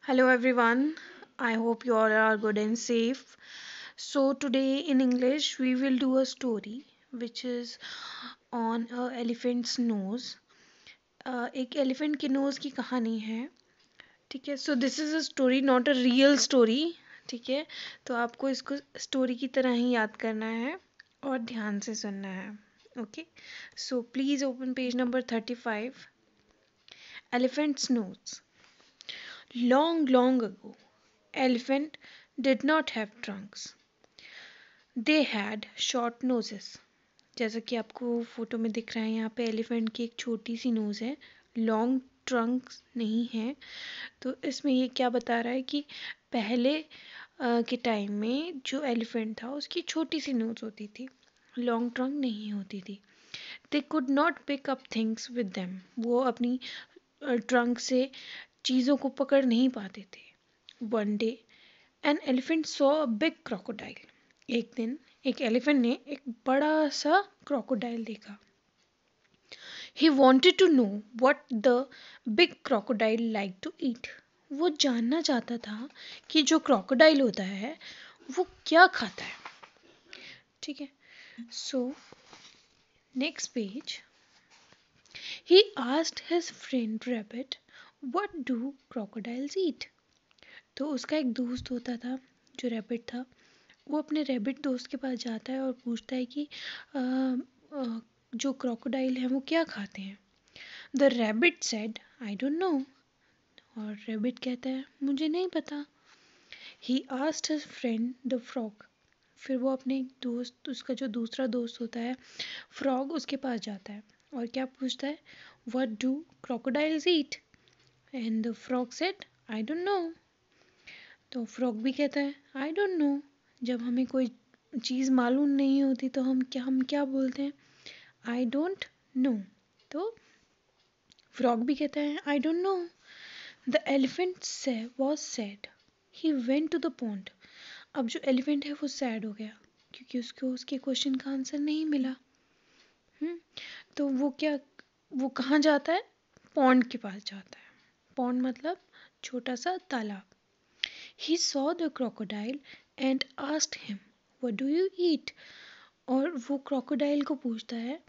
Hello everyone. I hope you all are good and safe. So today in English we will do a story which is on a elephant's nose. एक elephant की knows की कहानी है. ठीक है. So this is a story not a real story. ठीक है. तो आपको इसको स्टोरी की तरह ही याद करना है और ध्यान से सुनना है. Okay. So please open page number 35. Elephant's nose. Long, long ago, elephant did not have trunks. They had short noses. जैसा कि आपको फोटो में दिख रहा है यहाँ पे एलिफेंट की एक छोटी सी नोज है. लॉन्ग ट्रंक नहीं है. तो इसमें ये क्या बता रहा है कि पहले के टाइम में जो एलिफेंट था उसकी छोटी सी नोज होती थी. लॉन्ग ट्रंक नहीं होती थी. They could not pick up things with them. वो अपनी ट्रंक से चीज़ों को पकड़ नहीं पाते थे. One day an elephant saw a big crocodile. एक दिन एक एलिफेंट ने एक बड़ा सा क्रोकोडाइल देखा. He wanted to know what the big crocodile like to eat. वो जानना चाहता था कि जो क्रोकोडाइल होता है वो क्या खाता है. ठीक है. So next page. He asked his friend rabbit what do crocodiles eat. तो उसका एक दोस्त होता था जो रैबिट था. वो अपने रैबिट दोस्त के पास जाता है और पूछता है कि जो क्रोकोडाइल है वो क्या खाते हैं. The rabbit said I don't no. और रैबिट कहता है मुझे नहीं पता. ही asked his friend the frog. फिर वो अपने दोस्त उसका जो दूसरा दोस्त होता है फ्रॉग उसके पास जाता है और क्या पूछता है what do crocodiles eat. And the frog said I don't know. तो फ्रॉग भी कहता है आई डोंट नो. जब हमें कोई चीज़ मालूम नहीं होती तो हम क्या बोलते हैं आई डोंट नो. तो फ्रॉग भी कहता है I don't know. The elephant से was sad. He went to the pond. अब जो एलिफेंट है वो सैड हो गया क्योंकि उसको उसके क्वेश्चन का आंसर नहीं मिला. तो वो कहाँ जाता है. पॉन्ड के पास जाता है. पॉन्ड मतलब छोटा सा तालाब. He saw the crocodile and asked him, "What do you eat?" और वो क्रोकोडाइल को पूछता है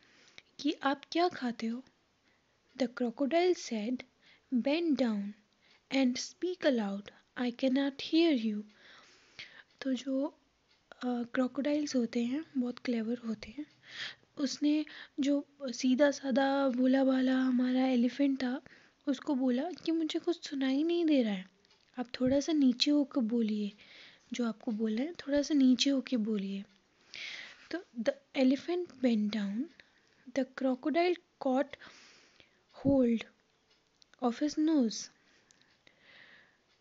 कि आप क्या खाते हो. The crocodile said, "Bend down and speak aloud. I cannot hear you." तो जो क्रोकोडाइल्स होते हैं बहुत क्लेवर होते हैं. उसने जो सीधा साधा भोला भाला हमारा एलिफेंट था उसको बोला कि मुझे कुछ सुनाई नहीं दे रहा है. आप थोड़ा सा नीचे होकर बोलिए. जो आपको बोला है थोड़ा सा नीचे होके बोलिए. तो the elephant bent down. The crocodile cot hold of his nose.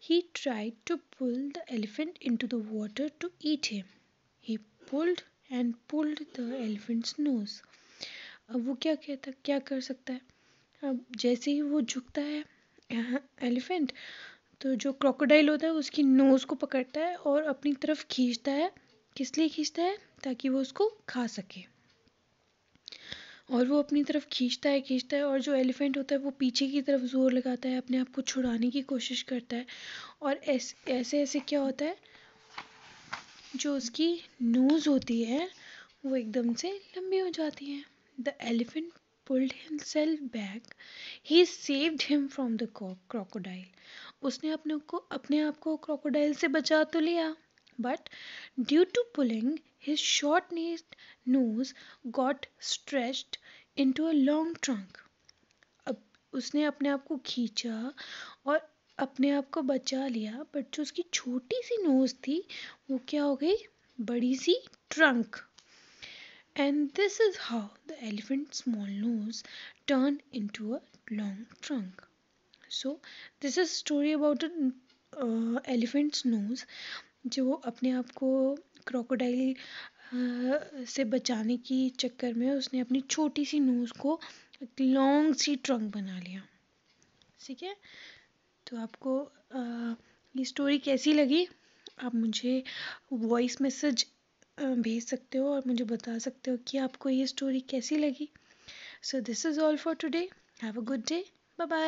He tried to pull the elephant into the water to eat him. He pulled and pulled the elephant's nose. अब वो क्या कर सकता है. अब जैसे ही वो झुकता है एलिफेंट तो जो क्रोकोडाइल होता है उसकी नोज को पकड़ता है और अपनी तरफ खींचता है. किस लिए खींचता है ताकि वो उसको खा सके. और वो अपनी तरफ खींचता है और जो एलिफेंट होता है वो पीछे की तरफ जोर लगाता है अपने आप को छुड़ाने की कोशिश करता है. और ऐसे ऐसे क्या होता है जो उसकी नोज होती है वो एकदम से लंबी हो जाती है. The elephant pulled himself back. He saved him from the crocodile. उसने अपने आप को क्रोकोडाइल से बचा तो लिया but due to pulling his short nose got stretched into a long trunk. अब उसने अपने आप को खींचा और अपने आप को बचा लिया बट जो उसकी छोटी सी नोज थी वो क्या हो गई बड़ी सी trunk. And this is how the elephant's small nose turned into a long trunk. So this is a story about an elephant's nose जो अपने आप को क्रोकोडाइल से बचाने की चक्कर में उसने अपनी छोटी सी नोज को एक लॉन्ग सी ट्रंक बना लिया. ठीक है. तो आपको ये स्टोरी कैसी लगी आप मुझे वॉइस मैसेज भेज सकते हो और मुझे बता सकते हो कि आपको ये स्टोरी कैसी लगी. So this is all for today. Have a good day. Bye bye.